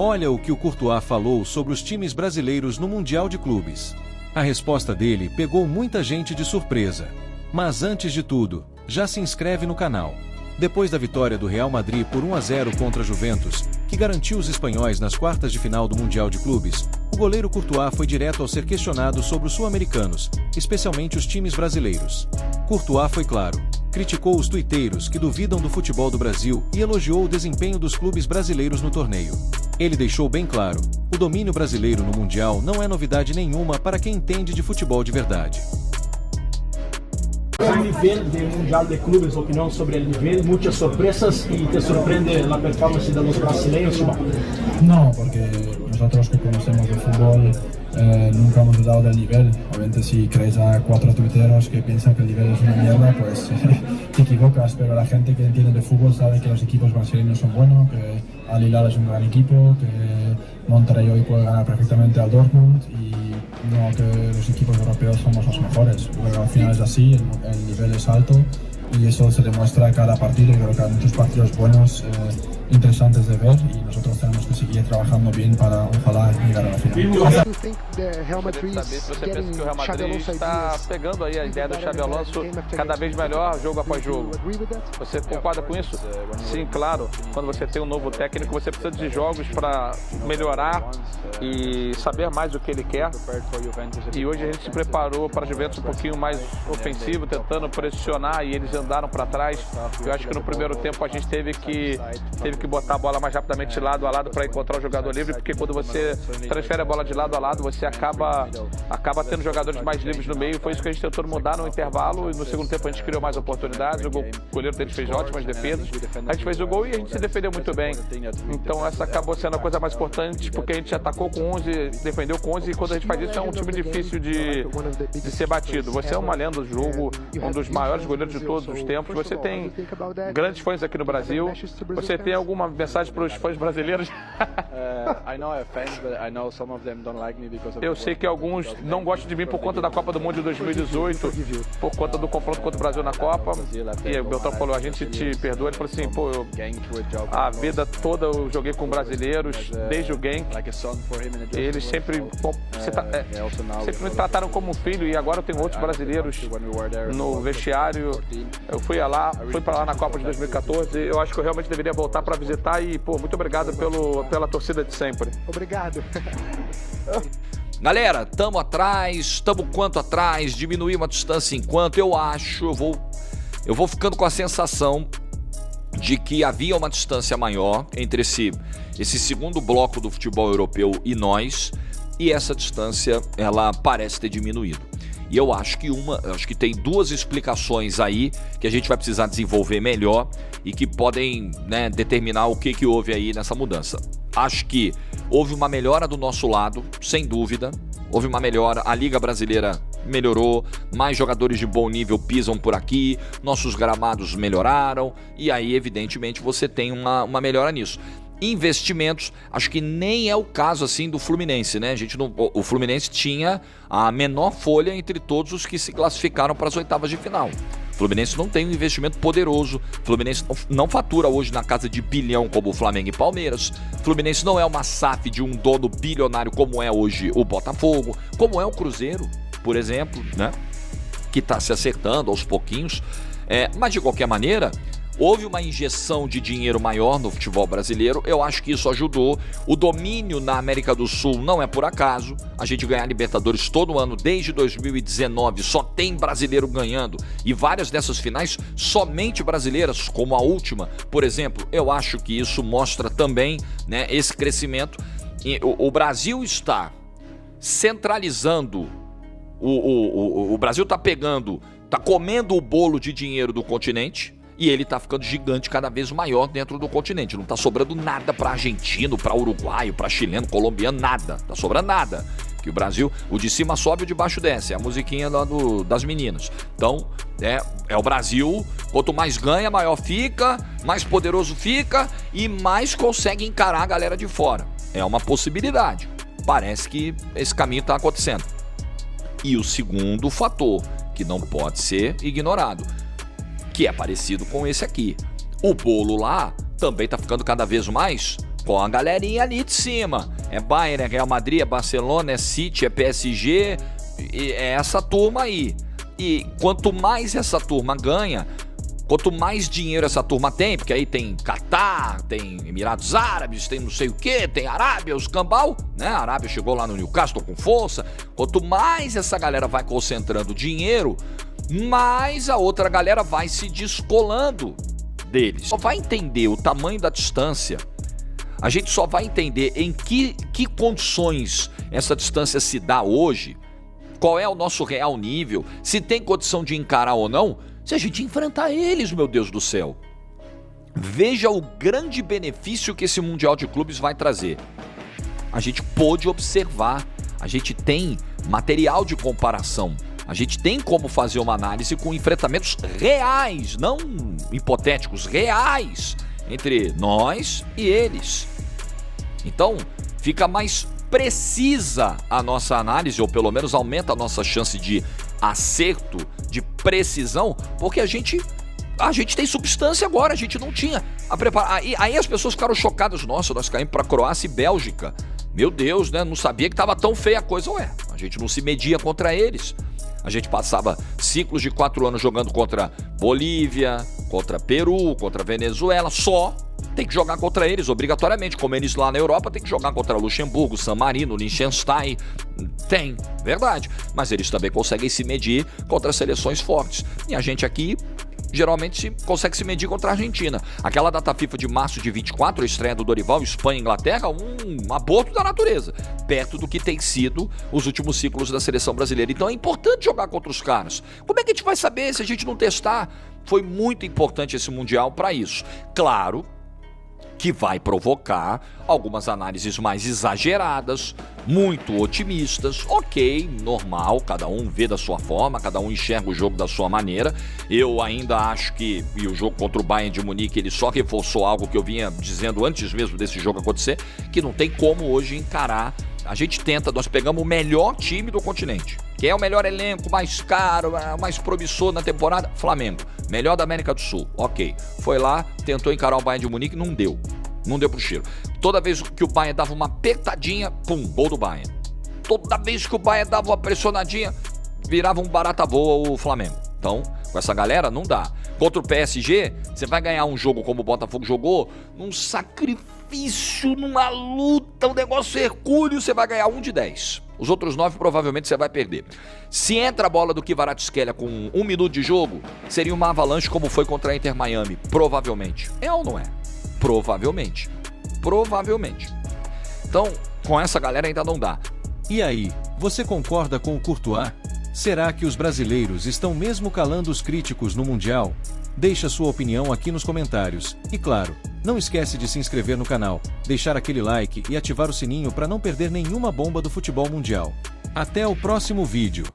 Olha o que o Courtois falou sobre os times brasileiros no Mundial de Clubes. A resposta dele pegou muita gente de surpresa. Mas antes de tudo, já se inscreve no canal. Depois da vitória do Real Madrid por 1-0 contra a Juventus, que garantiu os espanhóis nas quartas de final do Mundial de Clubes, o goleiro Courtois foi direto ao ser questionado sobre os sul-americanos, especialmente os times brasileiros. Courtois foi claro, criticou os tuiteiros que duvidam do futebol do Brasil e elogiou o desempenho dos clubes brasileiros no torneio. Ele deixou bem claro, o domínio brasileiro no Mundial não é novidade nenhuma para quem entende de futebol de verdade. El nivel del Mundial de Clubes, opinión sobre el nivel, muchas sorpresas y te sorprende la performance de los brasileños. No, porque nosotros que conocemos el fútbol nunca hemos dudado del nivel. Obviamente si crees a 4 tuiteros que piensan que el nivel es una mierda, pues te equivocas, pero la gente que entiende de fútbol sabe que los equipos brasileños son buenos, que Al Hilal es un gran equipo, que Monterrey hoy puede ganar perfectamente al Dortmund y no que los equipos europeos somos los mejores. Pero al final es así, el nivel es alto y eso se demuestra cada partido. Y creo que hay muchos partidos buenos, interesantes de ver y nosotros tenemos que seguir trabajando bien para ojalá llegar a la final. Você pensa que o Real Madrid está pegando aí a ideia do Xabi Alonso cada vez melhor, jogo após jogo. Você concorda com isso? Sim, claro. Quando você tem um novo técnico, você precisa de jogos para melhorar e saber mais o que ele quer. E hoje a gente se preparou para a Juventus um pouquinho mais ofensivo, tentando pressionar e eles andaram para trás. Eu acho que no primeiro tempo a gente teve que botar a bola mais rapidamente lado a lado para encontrar o jogador livre, porque quando você transfere a bola de lado a lado, você acaba tendo jogadores mais livres no meio. Foi isso que a gente tentou mudar no intervalo e no segundo tempo a gente criou mais oportunidades. O goleiro deles fez ótimas defesas. A gente fez o gol e a gente se defendeu muito bem. Então essa acabou sendo a coisa mais importante, porque a gente atacou com 11, defendeu com 11 e quando a gente faz isso é um time difícil de ser batido. Você é uma lenda do jogo, um dos maiores goleiros de todos os tempos. Você tem grandes fãs aqui no Brasil. Você tem alguma mensagem para os fãs brasileiros? Eu sei que alguns não gostam de mim por conta da Copa do Mundo de 2018, por conta do confronto contra o Brasil na Copa. E o Beltrão falou, a gente te perdoa. Ele falou assim, pô, a vida toda eu joguei com brasileiros, desde o Genk. Eles sempre me trataram como um filho e agora eu tenho outros brasileiros no vestiário. Eu fui para lá na Copa de 2014. Eu acho que eu realmente deveria voltar para visitar e, pô, muito obrigado pela torcida de sempre. Obrigado. Galera, tamo quanto atrás, diminuir uma distância enquanto, eu vou ficando com a sensação de que havia uma distância maior entre esse segundo bloco do futebol europeu e nós, e essa distância, ela parece ter diminuído. E eu acho que tem duas explicações aí que a gente vai precisar desenvolver melhor e que podem, né, determinar o que houve aí nessa mudança. Acho que houve uma melhora do nosso lado, sem dúvida. Houve uma melhora, a Liga Brasileira melhorou, mais jogadores de bom nível pisam por aqui, nossos gramados melhoraram e aí, evidentemente, você tem uma melhora nisso. Investimentos, acho que nem é o caso assim do Fluminense, né? O Fluminense tinha a menor folha entre todos os que se classificaram para as oitavas de final. O Fluminense não tem um investimento poderoso. O Fluminense não fatura hoje na casa de bilhão como o Flamengo e Palmeiras. O Fluminense não é uma SAF de um dono bilionário como é hoje o Botafogo, como é o Cruzeiro, por exemplo, né? Que está se acertando aos pouquinhos. Mas de qualquer maneira, houve uma injeção de dinheiro maior no futebol brasileiro, eu acho que isso ajudou. O domínio na América do Sul não é por acaso, a gente ganha Libertadores todo ano, desde 2019, só tem brasileiro ganhando, e várias dessas finais somente brasileiras, como a última, por exemplo. Eu acho que isso mostra também, né, esse crescimento. O Brasil está centralizando, o Brasil está comendo o bolo de dinheiro do continente, e ele tá ficando gigante, cada vez maior dentro do continente. Não tá sobrando nada para argentino, para uruguaio, para chileno, colombiano, nada. Tá sobrando nada. Que o Brasil, o de cima sobe e o de baixo desce. É a musiquinha lá das meninas. Então, é o Brasil. Quanto mais ganha, maior fica, mais poderoso fica e mais consegue encarar a galera de fora. É uma possibilidade. Parece que esse caminho tá acontecendo. E o segundo fator, que não pode ser ignorado, que é parecido com esse aqui. O bolo lá também tá ficando cada vez mais com a galerinha ali de cima. É Bayern, é Real Madrid, é Barcelona, é City, é PSG, é essa turma aí. E quanto mais essa turma ganha, quanto mais dinheiro essa turma tem, porque aí tem Catar, tem Emirados Árabes, tem não sei o que, tem Arábia, os cambal, né? A Arábia chegou lá no Newcastle com força. Quanto mais essa galera vai concentrando dinheiro, mais a outra galera vai se descolando deles. Só vai entender o tamanho da distância, a gente só vai entender em que condições essa distância se dá hoje, qual é o nosso real nível, se tem condição de encarar ou não, se a gente enfrentar eles, meu Deus do céu. Veja o grande benefício que esse Mundial de Clubes vai trazer. A gente pôde observar, a gente tem material de comparação, a gente tem como fazer uma análise com enfrentamentos reais, não hipotéticos, reais, entre nós e eles. Então, fica mais precisa a nossa análise, ou pelo menos aumenta a nossa chance de acerto, de precisão, porque a gente tem substância agora, a gente não tinha. Aí as pessoas ficaram chocadas, nossa, nós caímos para Croácia e Bélgica. Meu Deus, né? Não sabia que estava tão feia a coisa. Ué, a gente não se media contra eles. A gente passava ciclos de 4 anos jogando contra Bolívia, contra Peru, contra Venezuela, só. Tem que jogar contra eles, obrigatoriamente. Como eles lá na Europa, tem que jogar contra Luxemburgo, San Marino, Liechtenstein. Tem, verdade. Mas eles também conseguem se medir contra seleções fortes. E a gente aqui geralmente consegue se medir contra a Argentina. Aquela data FIFA de março de 24, a estreia do Dorival, Espanha e Inglaterra, um aborto da natureza, perto do que tem sido os últimos ciclos da seleção brasileira. Então é importante jogar contra os caras. Como é que a gente vai saber se a gente não testar? Foi muito importante esse Mundial para isso. Claro que vai provocar algumas análises mais exageradas, muito otimistas, ok, normal, cada um vê da sua forma, cada um enxerga o jogo da sua maneira. Eu ainda acho que, e o jogo contra o Bayern de Munique, ele só reforçou algo que eu vinha dizendo antes mesmo desse jogo acontecer, que não tem como hoje encarar. A gente tenta, nós pegamos o melhor time do continente, que é o melhor elenco, mais caro, mais promissor na temporada, Flamengo, melhor da América do Sul, ok. Foi lá, tentou encarar o Bayern de Munique, não deu pro cheiro. Toda vez que o Bayern dava uma apertadinha, pum, gol do Bayern. Toda vez que o Bayern dava uma pressionadinha, virava um barata voa o Flamengo. Então, com essa galera, não dá. Contra o PSG, você vai ganhar um jogo como o Botafogo jogou, num sacrifício, numa luta, um negócio hercúleo, você vai ganhar 1 de 10. Os outros 9 provavelmente você vai perder. Se entra a bola do Kvaratskhelia com 1 minuto de jogo, seria uma avalanche como foi contra a Inter Miami, provavelmente. É ou não é? Provavelmente. Então, com essa galera ainda não dá. E aí, você concorda com o Courtois? Será que os brasileiros estão mesmo calando os críticos no Mundial? Deixa sua opinião aqui nos comentários. E claro, não esquece de se inscrever no canal, deixar aquele like e ativar o sininho para não perder nenhuma bomba do futebol mundial. Até o próximo vídeo.